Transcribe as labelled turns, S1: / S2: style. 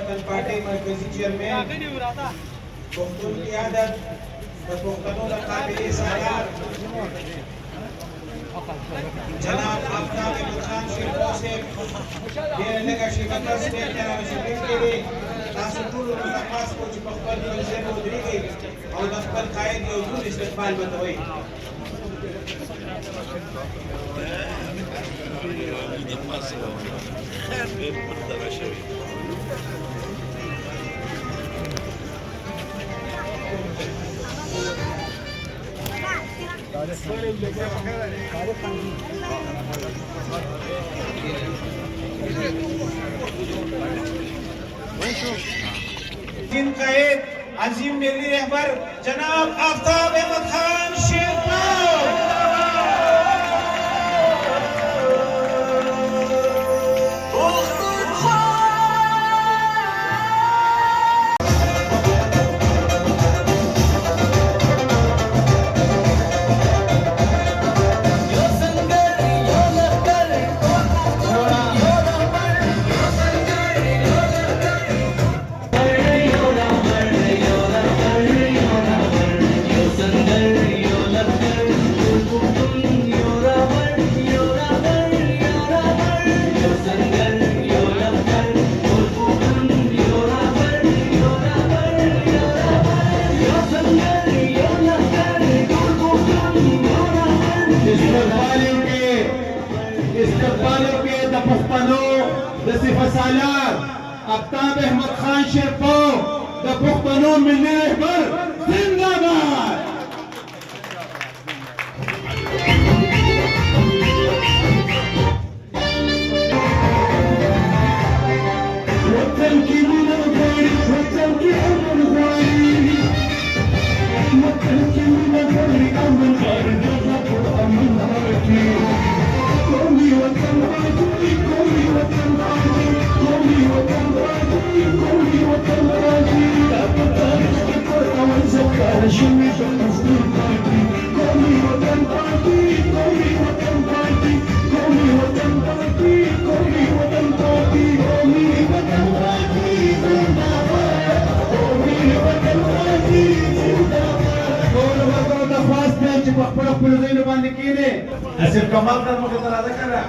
S1: वतन पार्टी मरकजी चेयरमैन पख्तून क़ियादत व पुख्तनों का काबिल सालार जनाब आफ्ताब अहमद खान शेरपो से डेरे लगा शिकंदर स्टेट जनाब शफीक के तासुटुल मुतखास को चिपकल से मोदरी और दफ्तर कायद और इस्तेमाल बंदोई जिनका एक अजीम मिली रहबर जनाब आफ्ताब अहमद खान शेरपो आफ्ताब अहमद खान शेरपो द पुख्तनों मिलने पर जिंदाबाद। वतन की मुनाफारी वतन की अमन वारी वतन की मुनाफारी अमन वारी अमन वारी कौमी वतन वारी कौमी वतन वारी कौमी वतन वारी कौमी वतन वारी शमी बंदूक पार्टी कौमी वतन पार्टी कौमी वतन पार्टी कौमी वतन पार्टी कौमी वतन पार्टी कौमी वतन पार्टी जिंदाबाद कौमी वतन पार्टी जिंदाबाद। और वतन द फास्ट मैच पर पुलिस ने बंद किए ऐसे कमाल कर मुझे तो राजा कर रहा